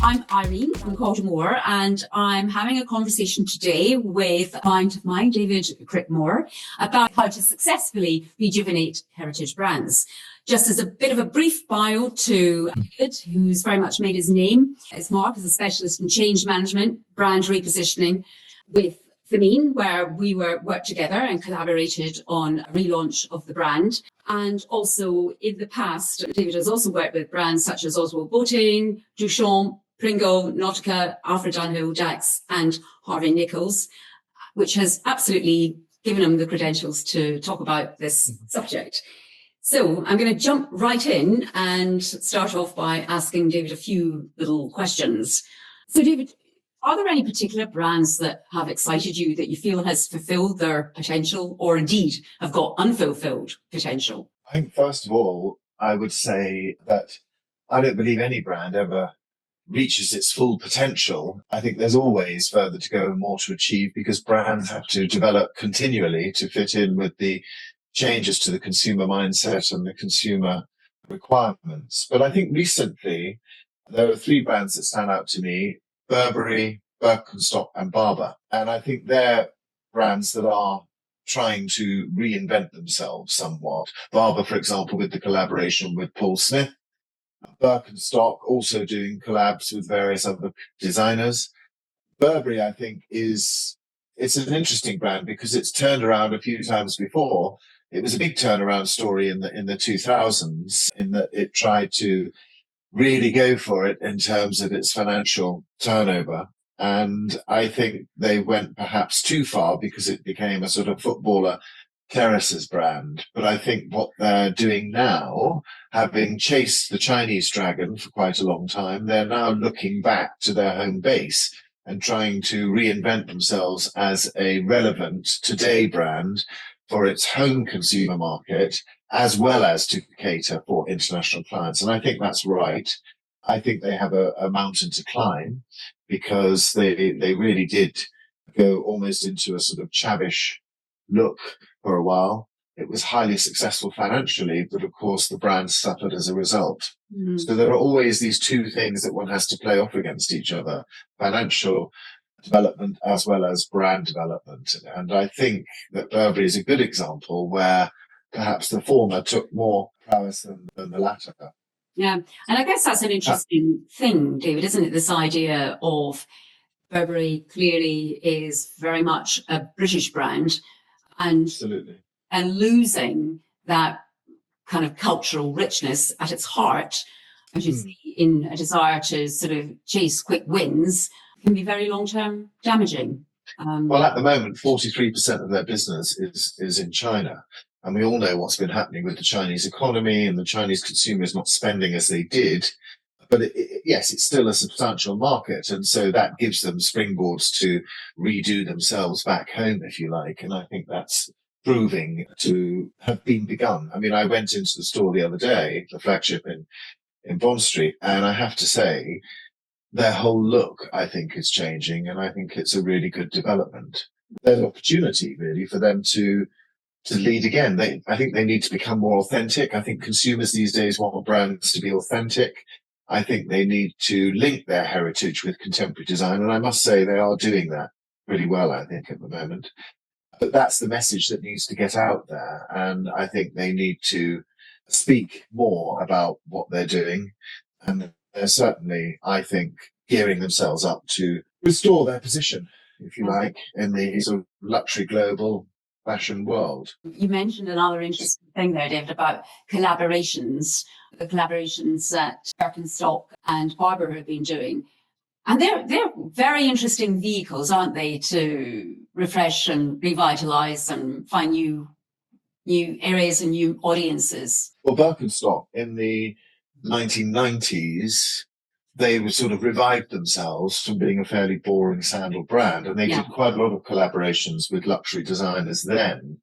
I'm Irene from Caulder Moore, and I'm having a conversation today with a client of mine, David Crickmore, about how to successfully rejuvenate heritage brands. Just as a bit of a brief bio to David, who's very much made his name, his mark as a specialist in change management, brand repositioning with Famine, where we worked together and collaborated on a relaunch of the brand. And also in the past, David has also worked with brands such as Oswald Boating, Duchamp, Pringle, Nautica, Alfred Dunhill, Dax, and Harvey Nichols, which has absolutely given him the credentials to talk about this subject. So I'm going to jump right in and start off by asking David a few little questions. So David, are there any particular brands that have excited you that you feel has fulfilled their potential or indeed have got unfulfilled potential? I think first of all, I would say that I don't believe any brand ever reaches its full potential. I think there's always further to go and more to achieve because brands have to develop continually to fit in with the changes to the consumer mindset and the consumer requirements. But I think recently there are three brands that stand out to me: Burberry, Birkenstock and Barbour. And I think they're brands that are trying to reinvent themselves somewhat. Barbour, for example, with the collaboration with Paul Smith. Birkenstock also doing collabs with various other designers. Burberry, I think, it's an interesting brand because it's turned around a few times before. It was a big turnaround story in the 2000s in that it tried to really go for it in terms of its financial turnover. And I think they went perhaps too far because it became a sort of footballer terraces brand. But I think what they're doing now, having chased the Chinese dragon for quite a long time, they're now looking back to their home base and trying to reinvent themselves as a relevant today brand for its home consumer market, as well as to cater for international clients. And I think that's right. I think they have a mountain to climb because they really did go almost into a sort of chavish look for a while. It was highly successful financially, but of course the brand suffered as a result. Mm. So there are always these two things that one has to play off against each other: financial development as well as brand development. And I think that Burberry is a good example where perhaps the former took more prowess than the latter. Yeah, and I guess that's an interesting thing, David, isn't it? This idea of Burberry clearly is very much a British brand, and absolutely, and losing that kind of cultural richness at its heart, as you see, in a desire to sort of chase quick wins, can be very long-term damaging. Well, at the moment, 43% of their business is in China. And we all know what's been happening with the Chinese economy, and the Chinese consumer is not spending as they did. But yes, it's still a substantial market. And so that gives them springboards to redo themselves back home, if you like. And I think that's proving to have been begun. I mean, I went into the store the other day, the flagship in Bond Street, and I have to say, their whole look, I think, is changing. And I think it's a really good development. There's an opportunity, really, for them to lead again. I think they need to become more authentic. I think consumers these days want brands to be authentic. I think they need to link their heritage with contemporary design. And I must say they are doing that pretty well, I think, at the moment. But that's the message that needs to get out there. And I think they need to speak more about what they're doing. And they're certainly, I think, gearing themselves up to restore their position, if you like, in the sort of luxury global fashion world. You mentioned another interesting thing there, David, about collaborations, the collaborations that Birkenstock and Barbour have been doing. And they're very interesting vehicles, aren't they, to refresh and revitalise and find new areas and new audiences? Well, Birkenstock in the 1990s, they were sort of revived themselves from being a fairly boring sandal brand. And they did quite a lot of collaborations with luxury designers then.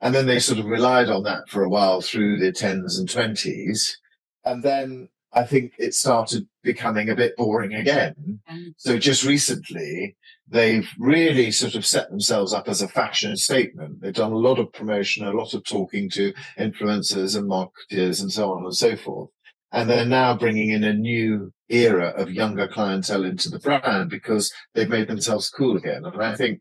And then they sort of relied on that for a while through the 10s and 20s. And then I think it started becoming a bit boring again. So just recently, they've really sort of set themselves up as a fashion statement. They've done a lot of promotion, a lot of talking to influencers and marketers and so on and so forth. And they're now bringing in a new era of younger clientele into the brand because they've made themselves cool again. And I think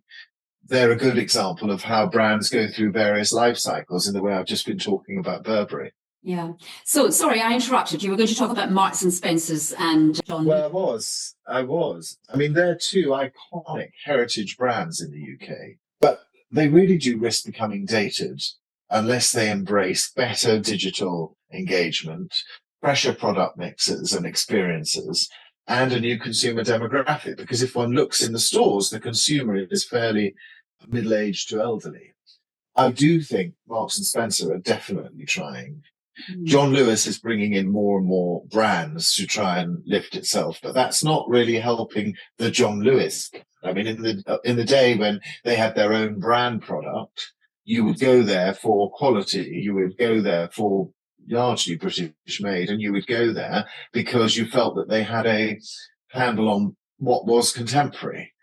they're a good example of how brands go through various life cycles in the way I've just been talking about Burberry. Yeah. So sorry, I interrupted. You were going to talk about Marks and Spencers and John. Well, I was. I mean, they're two iconic heritage brands in the UK, but they really do risk becoming dated unless they embrace better digital engagement, fresher product mixes and experiences, and a new consumer demographic. Because if one looks in the stores, the consumer is fairly middle-aged to elderly. I do think Marks and Spencer are definitely trying. John Lewis is bringing in more and more brands to try and lift itself, but that's not really helping the John Lewis. I mean, in the day when they had their own brand product, you would go there for quality, you would go there for largely British made, and you would go there because you felt that they had a handle on what was contemporary,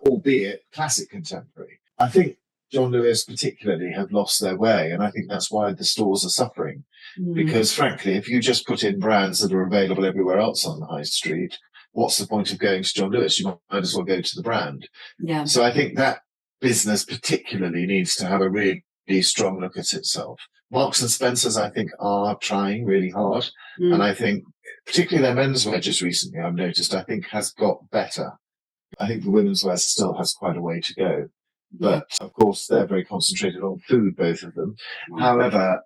albeit classic contemporary. I think John Lewis particularly have lost their way, and I think that's why the stores are suffering. Because frankly, if you just put in brands that are available everywhere else on the high street, what's the point of going to John Lewis? You might as well go to the brand. Yeah. So I think that business particularly needs to have a really strong look at itself. Marks and Spencers, I think, are trying really hard. And I think particularly their menswear just recently, I've noticed, I think has got better. I think the women's wear still has quite a way to go. But of course, they're very concentrated on food, both of them. However,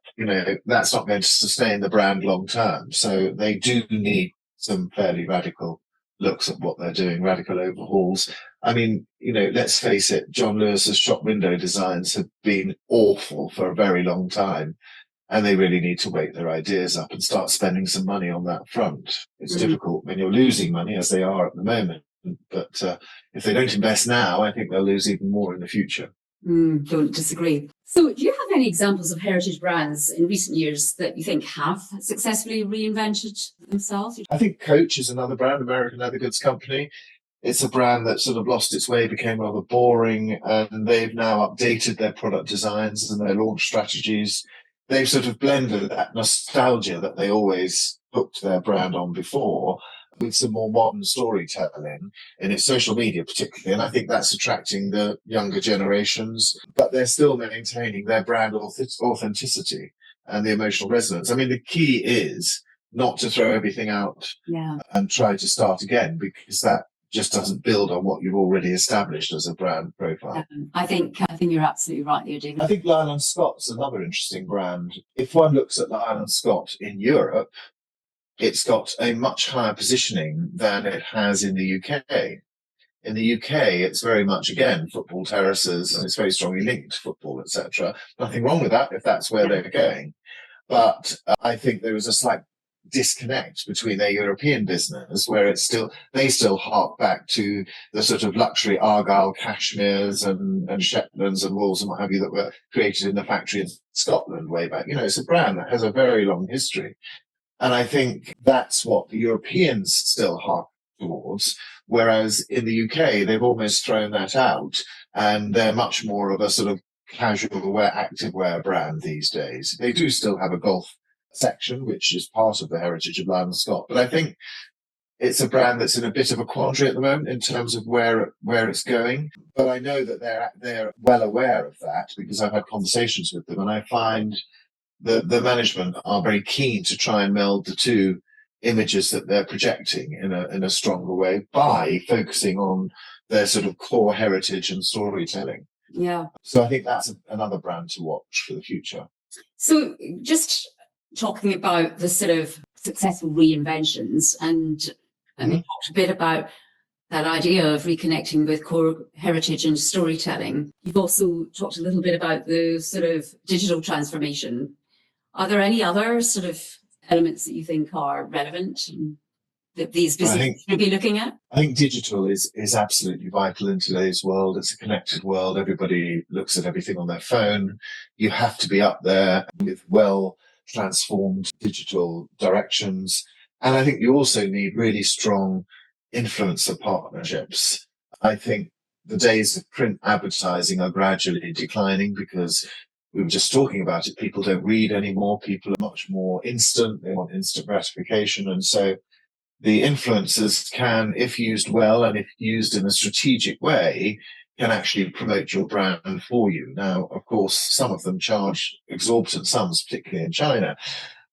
that's not going to sustain the brand long term. So they do need some fairly radical looks at what they're doing, radical overhauls. I mean, let's face it, John Lewis's shop window designs have been awful for a very long time. And they really need to wake their ideas up and start spending some money on that front. It's difficult when you're losing money, as they are at the moment. But if they don't invest now, I think they'll lose even more in the future. Don't disagree. So do you have any examples of heritage brands in recent years that you think have successfully reinvented themselves? I think Coach is another brand, American Leather Goods Company. It's a brand that sort of lost its way, became rather boring, and they've now updated their product designs and their launch strategies. They've sort of blended that nostalgia that they always hooked their brand on before with some more modern storytelling in its social media particularly. And I think that's attracting the younger generations, but they're still maintaining their brand authenticity and the emotional resonance. I mean, the key is not to throw everything out and try to start again, because that just doesn't build on what you've already established as a brand profile. I think you're absolutely right there, David. I think Lyle & Scott's another interesting brand. If one looks at Lyle & Scott in Europe, it's got a much higher positioning than it has in the UK. In the UK, it's very much, again, football terraces, and it's very strongly linked to football, etc. Nothing wrong with that if that's where they're going. But I think there is a slight disconnect between their European business, where they still hark back to the sort of luxury Argyle cashmeres and Shetlands and wools and what have you that were created in the factory in Scotland way back. It's a brand that has a very long history. And I think that's what the Europeans still hark towards, whereas in the UK, they've almost thrown that out, and they're much more of a sort of casual wear, active wear brand these days. They do still have a golf section, which is part of the heritage of Lyle & Scott, but I think it's a brand that's in a bit of a quandary at the moment in terms of where it's going. But I know that they're well aware of that, because I've had conversations with them, and I find the management are very keen to try and meld the two images that they're projecting in a stronger way by focusing on their sort of core heritage and storytelling. Yeah. So I think that's another brand to watch for the future. So just talking about the sort of successful reinventions, and you talked a bit about that idea of reconnecting with core heritage and storytelling. You've also talked a little bit about the sort of digital transformation. Are there any other sort of elements that you think are relevant and that these businesses should be looking at? I think digital is absolutely vital in today's world. It's a connected world. Everybody looks at everything on their phone. You have to be up there with well transformed digital directions. And I think you also need really strong influencer partnerships. I think the days of print advertising are gradually declining, because we were just talking about it. People don't read anymore. People are much more instant. They want instant gratification. And so the influencers can, if used well and if used in a strategic way, can actually promote your brand for you. Now, of course, some of them charge exorbitant sums, particularly in China.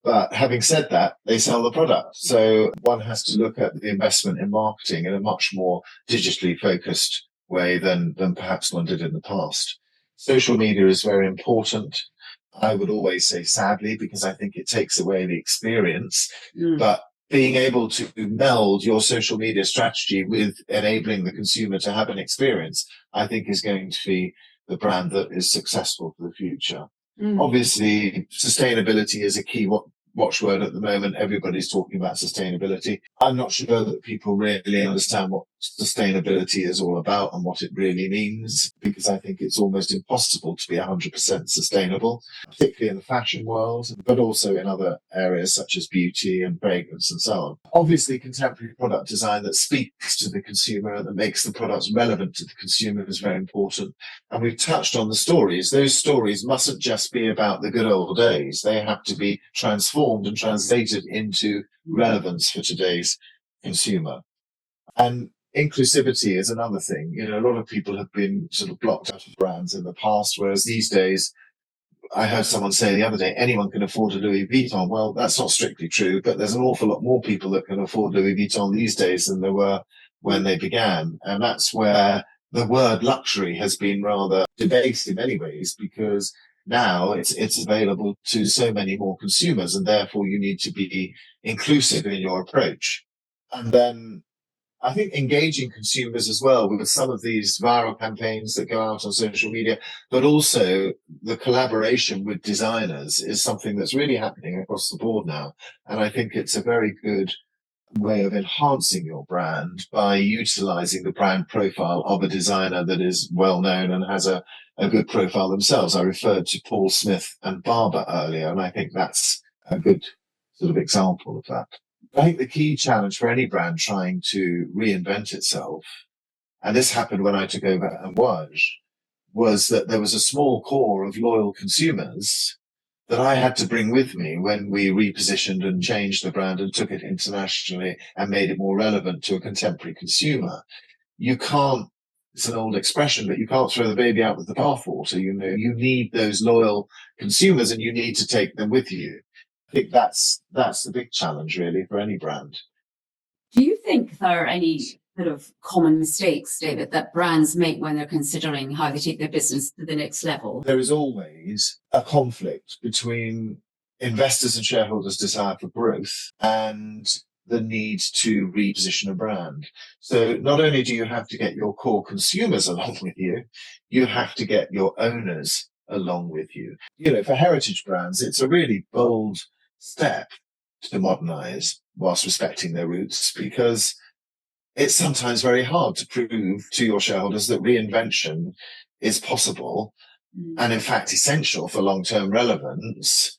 But having said that, they sell the product. So one has to look at the investment in marketing in a much more digitally focused way than perhaps one did in the past. Social media is very important. I would always say sadly, because I think it takes away the experience, but being able to meld your social media strategy with enabling the consumer to have an experience, I think is going to be the brand that is successful for the future. Obviously, sustainability is a key watchword at the moment. Everybody's talking about sustainability. I'm not sure that people really understand what sustainability is all about and what it really means, because I think it's almost impossible to be 100% sustainable, particularly in the fashion world, but also in other areas such as beauty and fragrance and so on. Obviously, contemporary product design that speaks to the consumer and that makes the products relevant to the consumer is very important. And we've touched on the stories. Those stories mustn't just be about the good old days. They have to be transformed and translated into relevance for today's consumer. And inclusivity is another thing. You know, a lot of people have been sort of blocked out of brands in the past, whereas these days, I heard someone say the other day, anyone can afford a Louis Vuitton. Well, that's not strictly true, but there's an awful lot more people that can afford Louis Vuitton these days than there were when they began. And that's where the word luxury has been rather debased in many ways, because now it's available to so many more consumers, and therefore you need to be inclusive in your approach. And then I think engaging consumers as well with some of these viral campaigns that go out on social media, but also the collaboration with designers is something that's really happening across the board now. And I think it's a very good way of enhancing your brand by utilizing the brand profile of a designer that is well known and has a good profile themselves. I referred to Paul Smith and Barber earlier, and I think that's a good sort of example of that. I think the key challenge for any brand trying to reinvent itself, and this happened when I took over Amouage, was that there was a small core of loyal consumers that I had to bring with me when we repositioned and changed the brand and took it internationally and made it more relevant to a contemporary consumer. You can't, it's an old expression, but you can't throw the baby out with the bathwater. You know, you need those loyal consumers and you need to take them with you. I think that's the big challenge really for any brand. Do you think there are any sort of common mistakes, David, that brands make when they're considering how they take their business to the next level? There is always a conflict between investors and shareholders' desire for growth and the need to reposition a brand. So not only do you have to get your core consumers along with you, you have to get your owners along with you. You know, for heritage brands, it's a really bold step to modernize whilst respecting their roots, because it's sometimes very hard to prove to your shareholders that reinvention is possible and in fact essential for long-term relevance,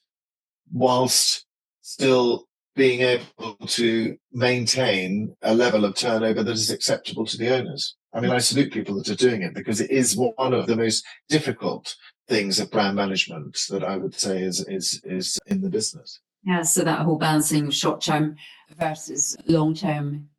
whilst still being able to maintain a level of turnover that is acceptable to the owners. I mean, I salute people that are doing it, because it is one of the most difficult things of brand management that I would say is in the business. Yeah, so that whole balancing of short-term versus long-term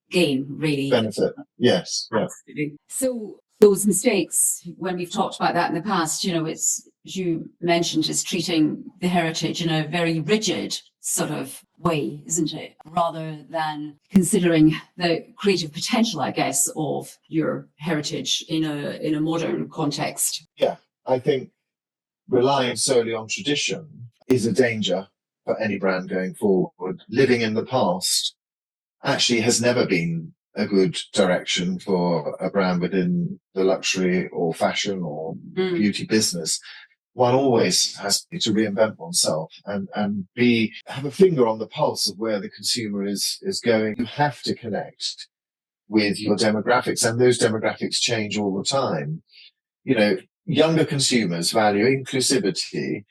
gain, really. Benefit, yes. Yeah. Absolutely. So those mistakes, when we've talked about that in the past, you know, it's, as you mentioned, is treating the heritage in a very rigid sort of way, isn't it? Rather than considering the creative potential, I guess, of your heritage in a modern context. Yeah, I think relying solely on tradition is a danger for any brand going forward. Living in the past actually has never been a good direction for a brand within the luxury or fashion or beauty business. One always has to reinvent oneself and have a finger on the pulse of where the consumer is going. You have to connect with your demographics, and those demographics change all the time. You know, younger consumers value inclusivity,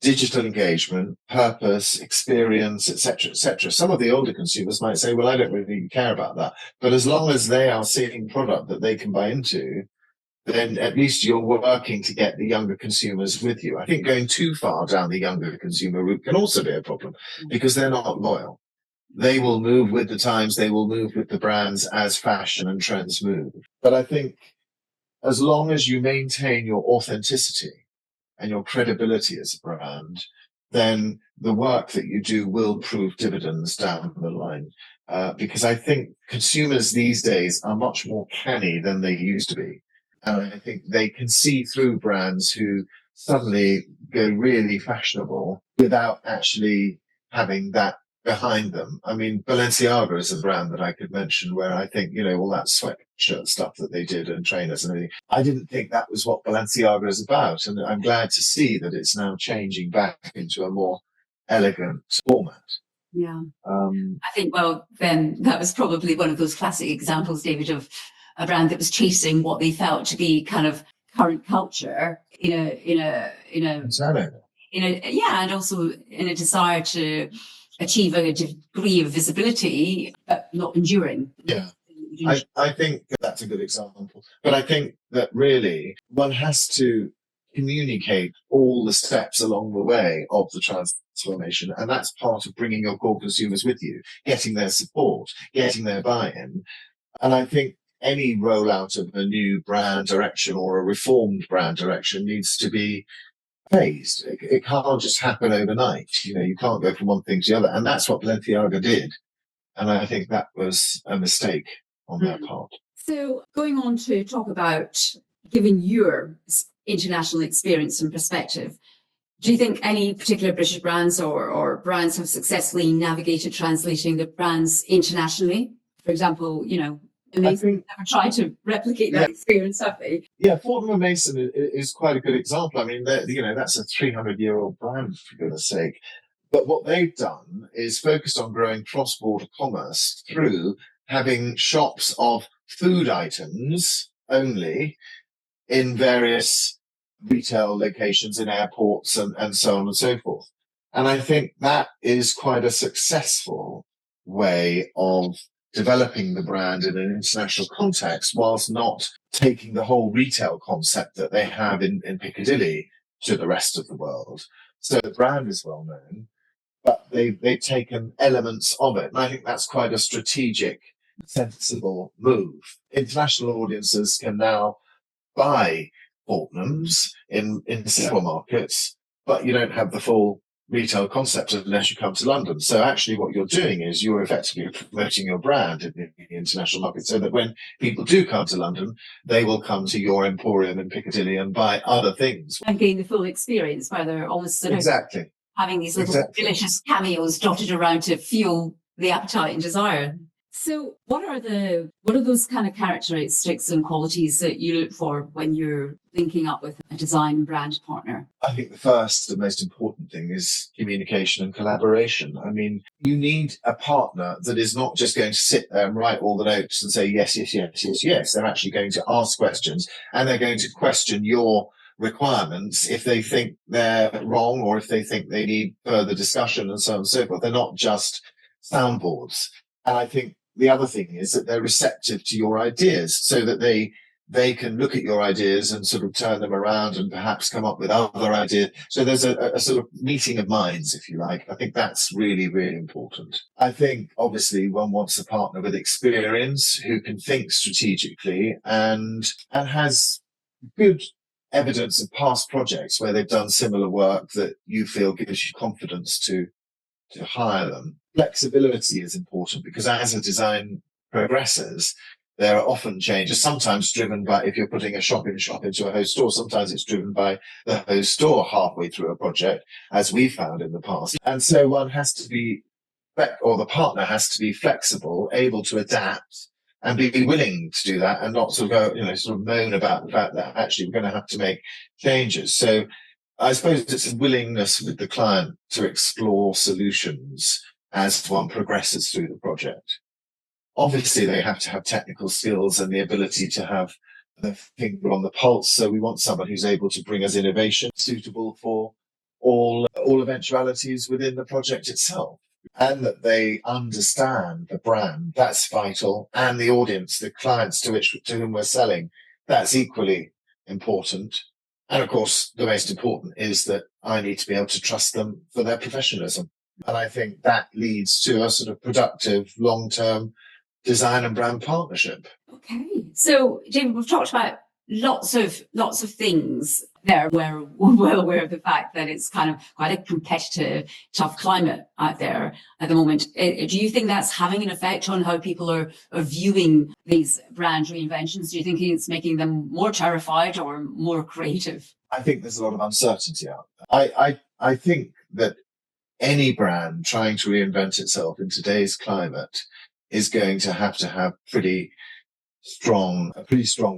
digital engagement, purpose, experience, etc., etc. Some of the older consumers might say, well, I don't really care about that. But as long as they are seeing product that they can buy into, then at least you're working to get the younger consumers with you. I think going too far down the younger consumer route can also be a problem because they're not loyal. They will move with the times, they will move with the brands as fashion and trends move. But I think as long as you maintain your authenticity and your credibility as a brand, then the work that you do will prove dividends down the line. Because I think consumers these days are much more canny than they used to be. And I think they can see through brands who suddenly go really fashionable without actually having that behind them. I mean, Balenciaga is a brand that I could mention where I think, all that sweatshirt stuff that they did and trainers and everything, I didn't think that was what Balenciaga is about. And I'm glad to see that it's now changing back into a more elegant format. Yeah. I think, well, then that was probably one of those classic examples, David, of a brand that was chasing what they felt to be kind of current culture and also in a desire to achieve a degree of visibility, but not enduring. Yeah. I think that's a good example. But I think that really one has to communicate all the steps along the way of the transformation. And that's part of bringing your core consumers with you, getting their support, getting their buy-in. And I think any rollout of a new brand direction or a reformed brand direction needs to be phased. It can't just happen overnight. You can't go from one thing to the other. And that's what Balenciaga did. And I think that was a mistake on their part. So going on to talk about giving your international experience and perspective, do you think any particular British brands or brands have successfully navigated translating the brands internationally? For example, I think never tried to replicate that experience, have they? Yeah, Fortnum & Mason is quite a good example. I mean, that's a 300-year-old brand, for goodness sake. But what they've done is focused on growing cross-border commerce through having shops of food items only in various retail locations in airports and so on and so forth. And I think that is quite a successful way of developing the brand in an international context whilst not taking the whole retail concept that they have in Piccadilly to the rest of the world. So the brand is well known, but they've taken elements of it. And I think that's quite a strategic, sensible move. International audiences can now buy Fortnum's in several markets, but you don't have the full retail concept unless you come to London. So actually what you're doing is you're effectively promoting your brand in the international market so that when people do come to London, they will come to your emporium in Piccadilly and buy other things. And gain the full experience where they're almost sort of having these little delicious cameos dotted around to fuel the appetite and desire. So what are those kind of characteristics and qualities that you look for when you're linking up with a design brand partner? I think the first and most important thing is communication and collaboration. I mean, you need a partner that is not just going to sit there and write all the notes and say, yes, yes, yes, yes, yes. They're actually going to ask questions and they're going to question your requirements if they think they're wrong or if they think they need further discussion and so on and so forth. They're not just soundboards. And I think the other thing is that they're receptive to your ideas so that they can look at your ideas and sort of turn them around and perhaps come up with other ideas. So there's a sort of meeting of minds, if you like. I think that's really, really important. I think obviously one wants a partner with experience who can think strategically and has good evidence of past projects where they've done similar work that you feel gives you confidence to hire them. Flexibility is important because as a design progresses, there are often changes, sometimes driven by, if you're putting a shop-in-shop into a host store, sometimes it's driven by the host store halfway through a project, as we found in the past. And so one has to be, or the partner has to be flexible, able to adapt and be willing to do that and not sort of go, sort of moan about the fact that actually we're going to have to make changes. So I suppose it's a willingness with the client to explore solutions as one progresses through the project. Obviously, they have to have technical skills and the ability to have the finger on the pulse. So we want someone who's able to bring us innovation suitable for all eventualities within the project itself. And that they understand the brand, that's vital. And the audience, the clients to whom we're selling, that's equally important. And of course, the most important is that I need to be able to trust them for their professionalism. And I think that leads to a sort of productive, long-term design and brand partnership. Okay. So, David, we've talked about lots of things there. We're well aware of the fact that it's kind of quite a competitive, tough climate out there at the moment. Do you think that's having an effect on how people are viewing these brand reinventions? Do you think it's making them more terrified or more creative? I think there's a lot of uncertainty out there. I think that any brand trying to reinvent itself in today's climate is going to have a pretty strong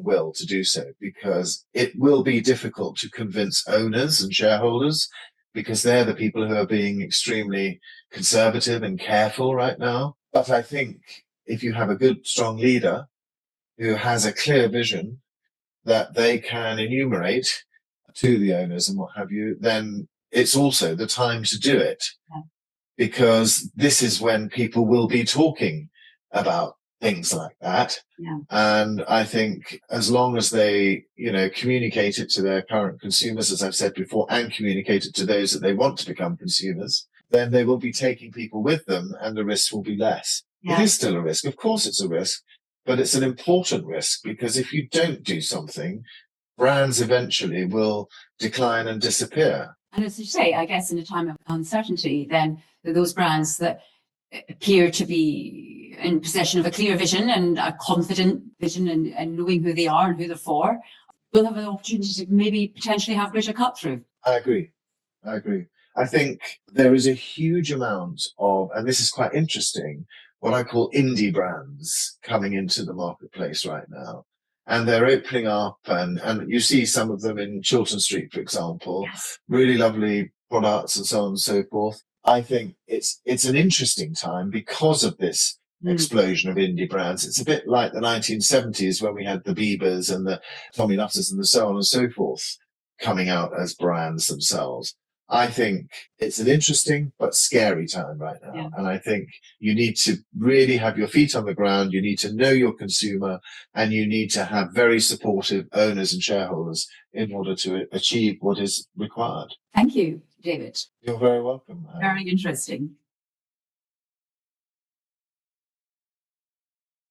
will to do so, because it will be difficult to convince owners and shareholders, because they're the people who are being extremely conservative and careful right now. But I think if you have a good, strong leader who has a clear vision that they can enumerate to the owners and what have you, then it's also the time to do it. Yeah. Because this is when people will be talking about things like that. Yeah. And I think as long as they, communicate it to their current consumers, as I've said before, and communicate it to those that they want to become consumers, then they will be taking people with them and the risk will be less. Yeah. It is still a risk. Of course it's a risk, but it's an important risk, because if you don't do something, brands eventually will decline and disappear. And as you say, I guess in a time of uncertainty, then those brands that appear to be in possession of a clear vision and a confident vision and knowing who they are and who they're for, will have an opportunity to maybe potentially have greater cut through. I agree. I think there is a huge amount of, and this is quite interesting, what I call indie brands coming into the marketplace right now. And they're opening up, and you see some of them in Chiltern Street, for example, Yes. really lovely products and so on and so forth. I think it's an interesting time because of this explosion of indie brands. It's a bit like the 1970s when we had the Biebers and the Tommy Nutters and the so on and so forth coming out as brands themselves. I think it's an interesting but scary time right now. Yeah. And I think you need to really have your feet on the ground. You need to know your consumer, and you need to have very supportive owners and shareholders in order to achieve what is required. Thank you, David. You're very welcome. Very interesting.